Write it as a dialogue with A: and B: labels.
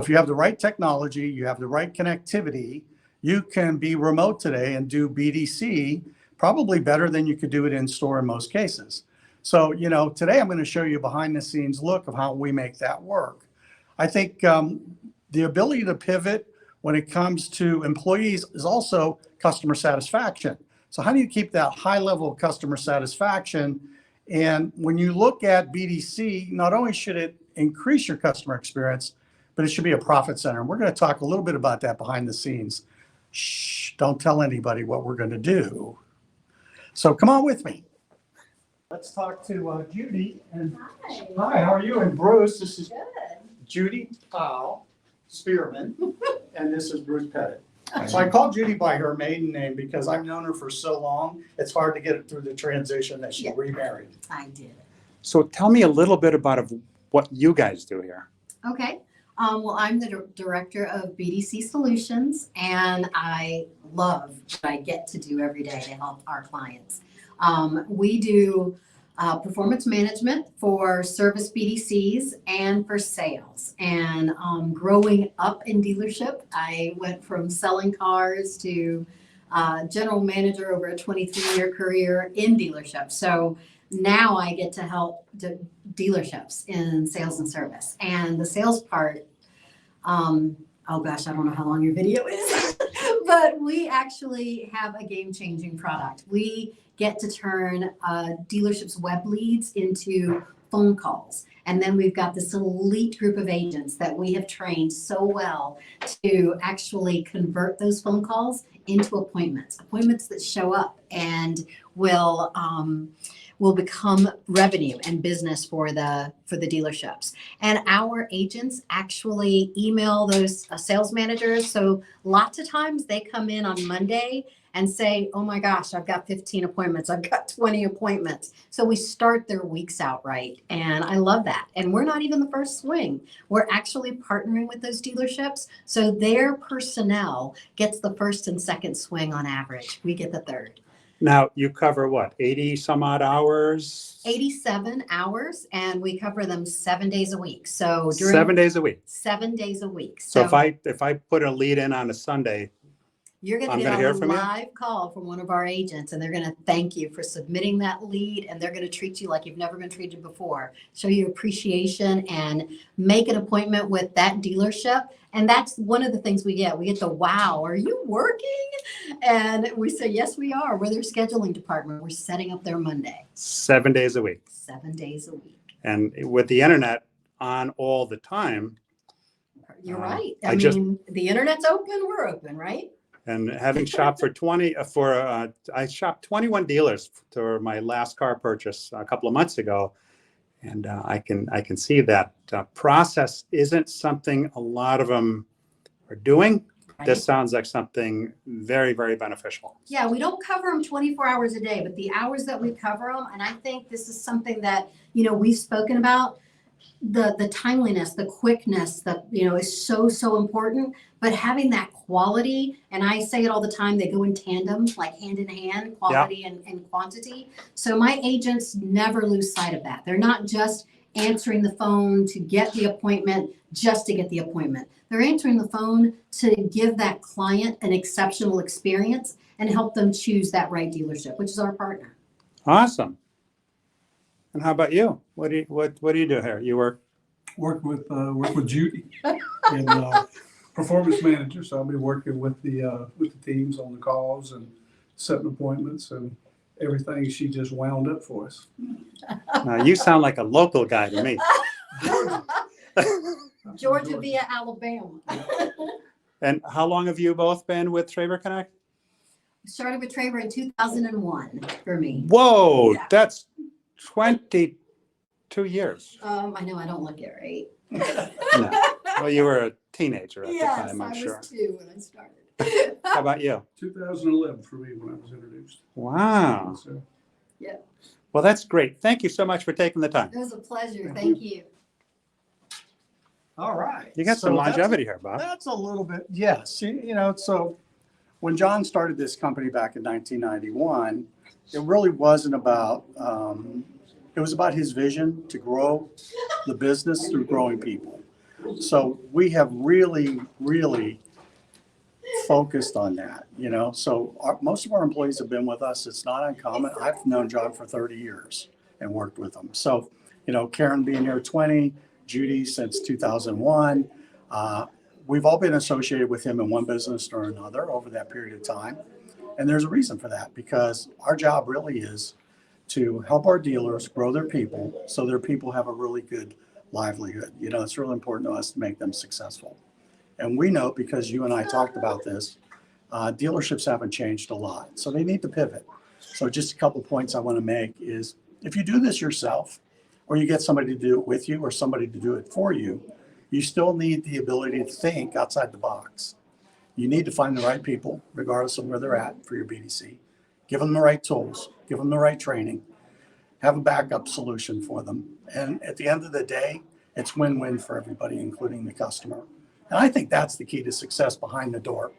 A: If you have the right technology, you have the right connectivity, you can be remote today and do BDC probably better than you could do it in store in most cases. So, today I'm going to show you a behind the scenes look of how we make that work. I think the ability to pivot when it comes to employees is also customer satisfaction. So how do you keep that high level of customer satisfaction? And when you look at BDC, not only should it increase your customer experience, but it should be a profit center. And we're going to talk a little bit about that behind the scenes. Shh, don't tell anybody what we're going to do. So come on with me. Let's talk to Judy. And hi, how are you? And Bruce, this is good. Judy Powell Spearman, and this is Bruce Pettit. So I called Judy by her maiden name because I've known her for so long, it's hard to get it through the transition that she remarried.
B: I did.
C: So tell me a little bit about what you guys do here.
B: Okay. Well, I'm the director of BDC Solutions, and I love what I get to do every day to help our clients. We do performance management for service BDCs and for sales. And growing up in dealership, I went from selling cars to general manager over a 23-year career in dealership. So now I get to help dealerships in sales and service. And the sales part, oh gosh, I don't know how long your video is, but we actually have a game-changing product. We get to turn dealerships' web leads into phone calls. And then we've got this elite group of agents that we have trained so well to actually convert those phone calls into appointments that show up and will become revenue and business for the dealerships. And our agents actually email those sales managers. So lots of times they come in on Monday and say, oh my gosh, I've got 15 appointments. I've got 20 appointments. So we start their weeks out right. And I love that. And we're not even the first swing. We're actually partnering with those dealerships. So their personnel gets the first and second swing on average. We get the third.
C: Now, you cover what, 80 some odd hours?
B: 87 hours, and we cover them 7 days a week. So
C: 7 days a week?
B: 7 days a week.
C: So if I put a lead in on a Sunday,
B: you're going to get a live call from one of our agents, and they're going to thank you for submitting that lead, and they're going to treat you like you've never been treated before, show you appreciation, and make an appointment with that dealership. And that's one of the things we get. We get the, wow, are you working? And we say, yes, we are. We're their scheduling department. We're setting up their Monday.
C: 7 days a week.
B: 7 days a week.
C: And with the internet on all the time.
B: You're right. I mean, the internet's open, we're open, right?
C: And having shopped I shopped 21 dealers for my last car purchase a couple of months ago. And I can see that process isn't something a lot of them are doing. Right. This sounds like something very, very beneficial.
B: Yeah, we don't cover them 24 hours a day, but the hours that we cover them, and I think this is something that, we've spoken about, the timeliness, the quickness that, is so important, but having that quality, and I say it all the time, they go in tandem, like hand in hand, quality and quantity. So my agents never lose sight of that. They're not just answering the phone to get the appointment, just to get the appointment. They're answering the phone to give that client an exceptional experience and help them choose that right dealership, which is our partner.
C: Awesome. And how about you? What do you do here? You work
D: with Judy and performance manager. So I'll be working with the teams on the calls and setting appointments and everything. She just wound up for us.
C: Now you sound like a local guy to me.
B: Georgia via Alabama.
C: And how long have you both been with Traver Connect?
B: Started with Traver in 2001 for me.
C: Whoa, yeah. That's 22 years.
B: I know I don't look it right.
C: No. Well, you were a teenager at the time, I'm sure.
B: I was 2 when I started.
C: How about you?
D: 2011 for me when I was introduced.
C: Wow.
D: So,
B: yeah.
C: Well, that's great. Thank you so much for taking the time.
B: It was a pleasure. Thank you.
A: All right.
C: You got some longevity here, Bob.
A: That's a little bit, yes. So when John started this company back in 1991, it really wasn't about, it was about his vision to grow the business through growing people. So we have really, really focused on that, you know. So most of our employees have been with us. It's not uncommon. I've known John for 30 years and worked with him. So, you know, Karen being here 20, Judy since 2001. We've all been associated with him in one business or another over that period of time. And there's a reason for that, because our job really is to help our dealers grow their people so their people have a really good livelihood. You know, it's really important to us to make them successful. And we know, because you and I talked about this, dealerships haven't changed a lot. So they need to pivot. So just a couple points I want to make is, if you do this yourself, or you get somebody to do it with you or somebody to do it for you, you still need the ability to think outside the box. You need to find the right people, regardless of where they're at, for your BDC. Give them the right tools, give them the right training, have a backup solution for them. And at the end of the day, it's win-win for everybody, including the customer. And I think that's the key to success behind the door.